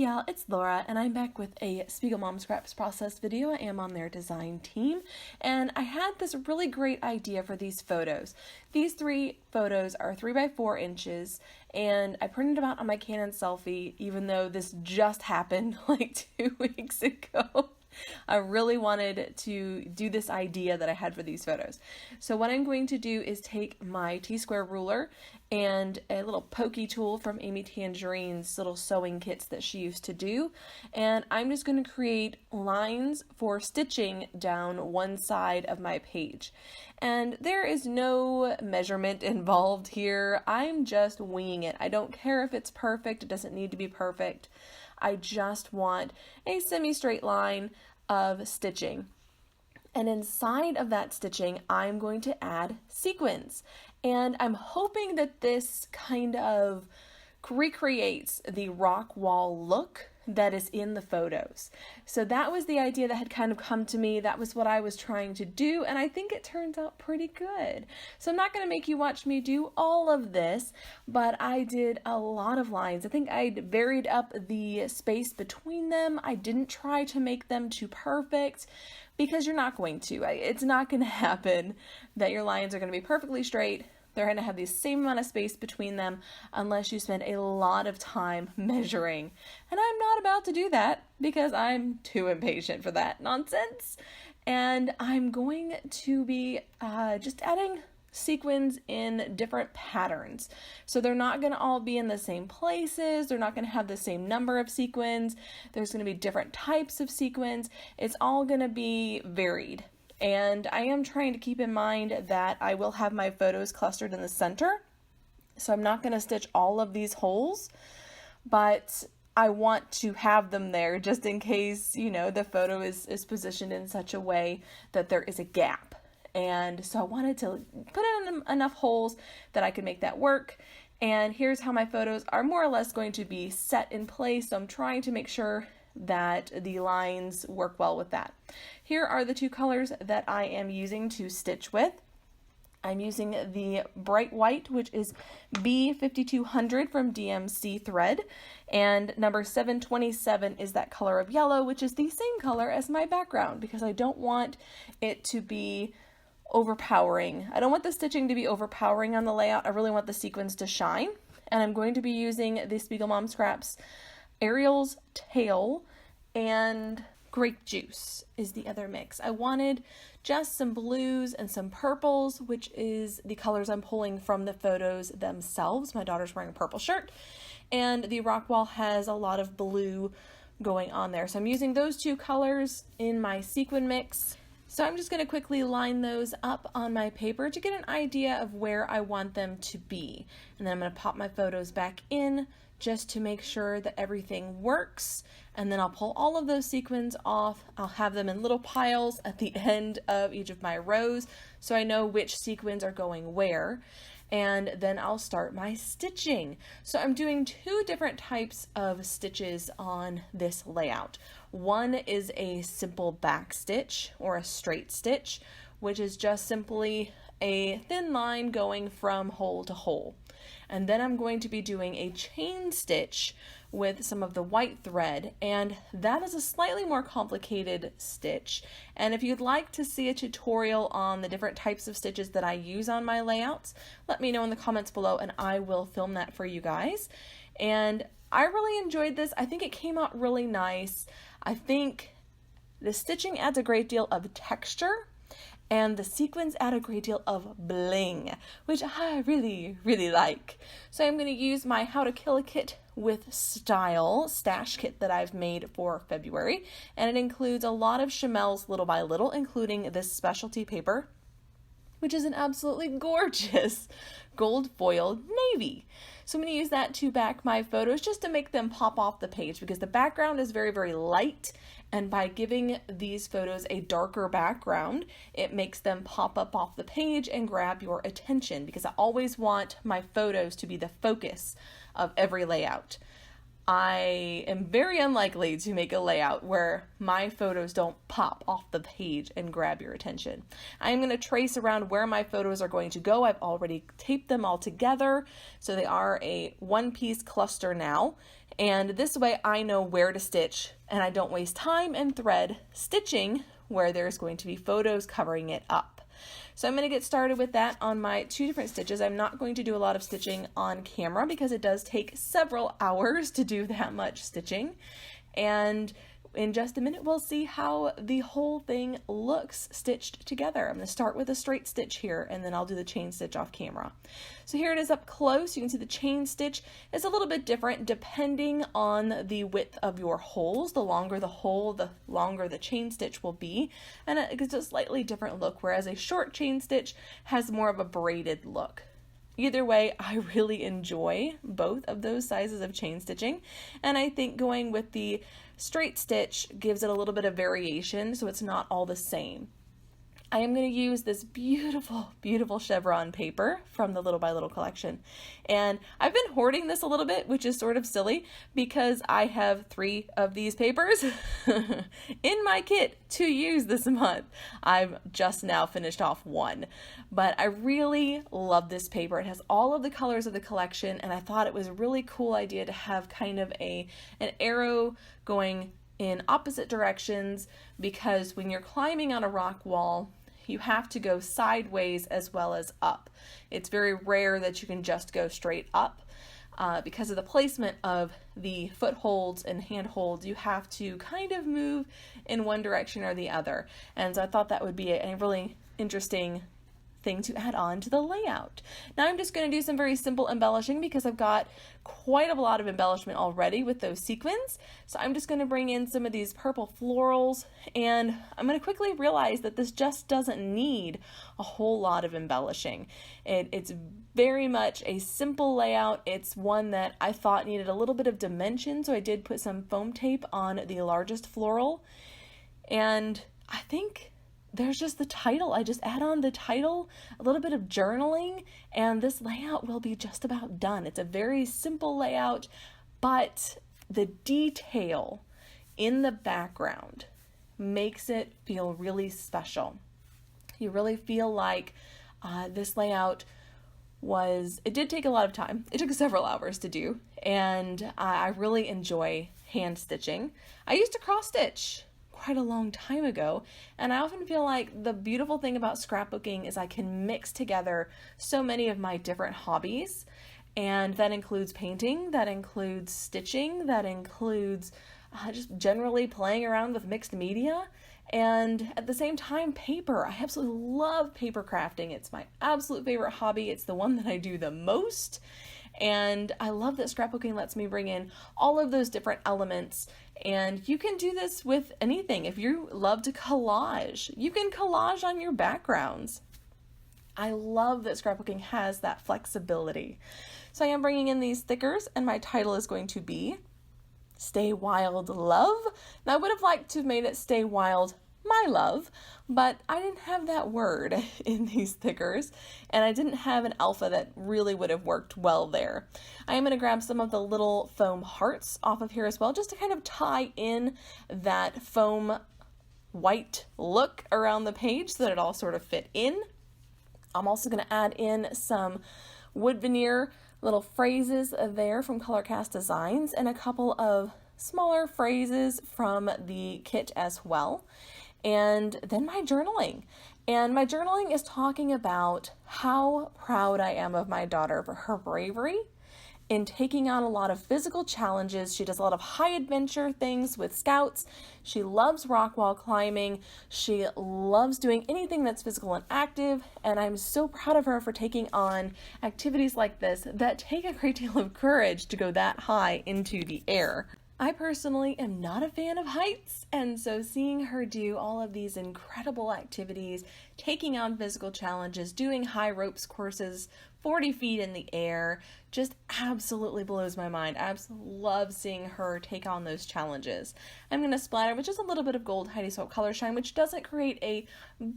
y'all, it's Laura, and I'm back with a Spiegelmom Scraps Process video. I am on their design team, and I had this really great idea for these photos. These 3 photos are 3 by 4 inches, and I printed them out on my Canon selfie, even though this just happened like 2 weeks ago. I really wanted to do this idea that I had for these photos. So what I'm going to do is take my T-square ruler and a little pokey tool from Amy Tangerine's little sewing kits that she used to do, and I'm just going to create lines for stitching down one side of my page. And there is no measurement involved here. I'm just winging it. I don't care if it's perfect. It doesn't need to be perfect. I just want a semi-straight line of stitching. And inside of that stitching, I'm going to add sequins. And I'm hoping that this kind of recreates the rock wall look that is in the photos. So that was the idea that had kind of come to me. That was what I was trying to do, and I think it turns out pretty good. So I'm not going to make you watch me do all of this, but I did a lot of lines. I think I varied up the space between them. I didn't try to make them too perfect, because you're not going to. It's not going to happen that your lines are going to be perfectly straight. They're going to have the same amount of space between them unless you spend a lot of time measuring. And I'm not about to do that because I'm too impatient for that nonsense. And I'm going to be just adding sequins in different patterns. So they're not going to all be in the same places. They're not going to have the same number of sequins. There's going to be different types of sequins. It's all going to be varied. And I am trying to keep in mind that I will have my photos clustered in the center. So I'm not going to stitch all of these holes, but I want to have them there just in case, you know, the photo is positioned in such a way that there is a gap. And so I wanted to put in enough holes that I could make that work. And here's how my photos are more or less going to be set in place. So I'm trying to make sure that the lines work well with that. Here are the 2 colors that I am using to stitch with. I'm using the bright white, which is B5200 from DMC thread, and number 727 is that color of yellow, which is the same color as my background because I don't want it to be overpowering. I don't want the stitching to be overpowering on the layout. I really want the sequins to shine, and I'm going to be using the Spiegelmom Scraps Ariel's Tail and Grape Juice is the other mix. I wanted just some blues and some purples, which is the colors I'm pulling from the photos themselves. My daughter's wearing a purple shirt, and the rock wall has a lot of blue going on there. So I'm using those 2 colors in my sequin mix. So I'm just going to quickly line those up on my paper to get an idea of where I want them to be. And then I'm going to pop my photos back in just to make sure that everything works. And then I'll pull all of those sequins off. I'll have them in little piles at the end of each of my rows so I know which sequins are going where. And then I'll start my stitching. So I'm doing 2 different types of stitches on this layout. One is a simple back stitch or a straight stitch, which is just simply a thin line going from hole to hole. And then I'm going to be doing a chain stitch with some of the white thread, and that is a slightly more complicated stitch. And if you'd like to see a tutorial on the different types of stitches that I use on my layouts, let me know in the comments below and I will film that for you guys. And I really enjoyed this. I think it came out really nice. I think the stitching adds a great deal of texture, and the sequins add a great deal of bling, which I really, really like. So I'm going to use my How to Kill a Kit with Style stash kit that I've made for February, and it includes a lot of Chamel's Little by Little, including this specialty paper, which is an absolutely gorgeous gold foiled navy. So I'm going to use that to back my photos just to make them pop off the page because the background is very, very light, and by giving these photos a darker background, it makes them pop up off the page and grab your attention because I always want my photos to be the focus of every layout. I am very unlikely to make a layout where my photos don't pop off the page and grab your attention. I'm going to trace around where my photos are going to go. I've already taped them all together, so they are a one-piece cluster now. And this way I know where to stitch, and I don't waste time and thread stitching where there's going to be photos covering it up. So I'm going to get started with that on my 2 different stitches. I'm not going to do a lot of stitching on camera because it does take several hours to do that much stitching. And in just a minute, we'll see how the whole thing looks stitched together. I'm going to start with a straight stitch here, and then I'll do the chain stitch off camera. So here it is up close. You can see the chain stitch is a little bit different depending on the width of your holes. The longer the hole, the longer the chain stitch will be, and it gives a slightly different look, whereas a short chain stitch has more of a braided look. Either way, I really enjoy both of those sizes of chain stitching, and I think going with the straight stitch gives it a little bit of variation so it's not all the same. I am going to use this beautiful, beautiful chevron paper from the Little by Little collection. And I've been hoarding this a little bit, which is sort of silly because I have 3 of these papers in my kit to use this month. I've just now finished off 1, but I really love this paper. It has all of the colors of the collection, and I thought it was a really cool idea to have kind of an arrow going in opposite directions, because when you're climbing on a rock wall, you have to go sideways as well as up. It's very rare that you can just go straight up. Because of the placement of the footholds and handholds, you have to kind of move in one direction or the other. And so I thought that would be a really interesting thing to add on to the layout. Now I'm just going to do some very simple embellishing because I've got quite a lot of embellishment already with those sequins. So I'm just going to bring in some of these purple florals, and I'm going to quickly realize that this just doesn't need a whole lot of embellishing. It's very much a simple layout. It's one that I thought needed a little bit of dimension, so I did put some foam tape on the largest floral, and I think there's just the title. I just add on the title, a little bit of journaling, and this layout will be just about done. It's a very simple layout, but the detail in the background makes it feel really special. You really feel like this layout it did take a lot of time. It took several hours to do, and I really enjoy hand stitching. I used to cross stitch quite a long time ago, and I often feel like the beautiful thing about scrapbooking is I can mix together so many of my different hobbies, and that includes painting, that includes stitching, that includes just generally playing around with mixed media, and at the same time paper. I absolutely love paper crafting. It's my absolute favorite hobby. It's the one that I do the most. And I love that scrapbooking lets me bring in all of those different elements. And you can do this with anything. If you love to collage, you can collage on your backgrounds. I love that scrapbooking has that flexibility. So I am bringing in these stickers, and my title is going to be Stay Wild Love. Now I would have liked to have made it Stay Wild My Love, but I didn't have that word in these stickers, and I didn't have an alpha that really would have worked well there. I am going to grab some of the little foam hearts off of here as well, just to kind of tie in that foam white look around the page so that it all sort of fit in. I'm also going to add in some wood veneer little phrases there from Colorcast Designs, and a couple of smaller phrases from the kit as well. And then my journaling. And my journaling is talking about how proud I am of my daughter for her bravery in taking on a lot of physical challenges. She does a lot of high adventure things with Scouts. She loves rock wall climbing. She loves doing anything that's physical and active. And I'm so proud of her for taking on activities like this that take a great deal of courage to go that high into the air. I personally am not a fan of heights, and so seeing her do all of these incredible activities, taking on physical challenges, doing high ropes courses 40 feet in the air. Just absolutely blows my mind. I absolutely love seeing her take on those challenges. I'm going to splatter with just a little bit of gold Heidi Swapp Color Shine, which doesn't create a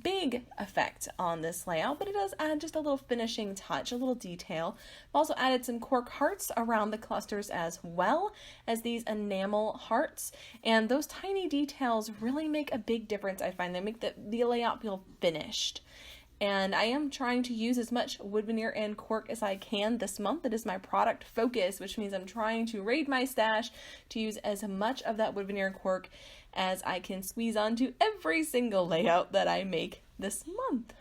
big effect on this layout, but it does add just a little finishing touch, a little detail. I've also added some cork hearts around the clusters as well as these enamel hearts, and those tiny details really make a big difference. I find they make the layout feel finished. And I am trying to use as much wood veneer and cork as I can this month. It is my product focus, which means I'm trying to raid my stash to use as much of that wood veneer and cork as I can squeeze onto every single layout that I make this month.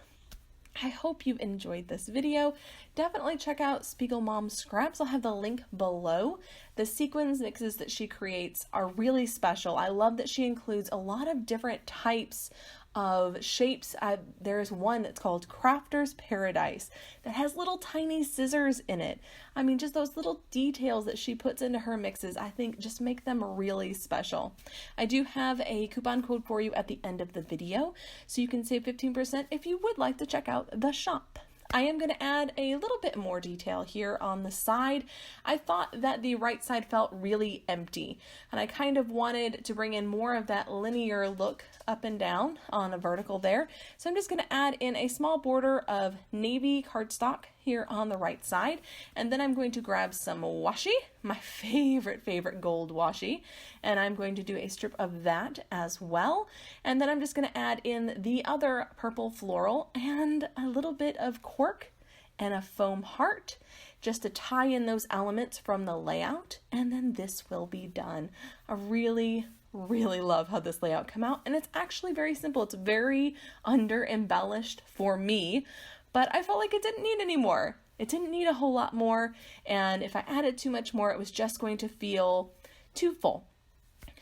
I hope you enjoyed this video. Definitely check out Spiegelmom scraps. I'll have the link below. The sequins mixes that she creates are really special. I love that she includes a lot of different types of shapes. There's one that's called Crafter's Paradise that has little tiny scissors in it. I mean, just those little details that she puts into her mixes, I think just make them really special. I do have a coupon code for you at the end of the video, so you can save 15% if you would like to check out the shop. I am going to add a little bit more detail here on the side. I thought that the right side felt really empty, and I kind of wanted to bring in more of that linear look up and down on a vertical there. So I'm just going to add in a small border of navy cardstock here on the right side, and then I'm going to grab some washi, my favorite gold washi, and I'm going to do a strip of that as well. And then I'm just going to add in the other purple floral and a little bit of cork and a foam heart just to tie in those elements from the layout, and then this will be done. I really love how this layout came out, and it's actually very simple. It's very under embellished for me, but I felt like it didn't need any more. It didn't need a whole lot more, and if I added too much more, it was just going to feel too full.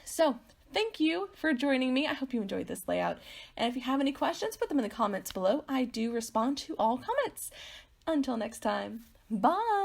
So thank you for joining me. I hope you enjoyed this layout, and if you have any questions, put them in the comments below. I do respond to all comments. Until next time, bye!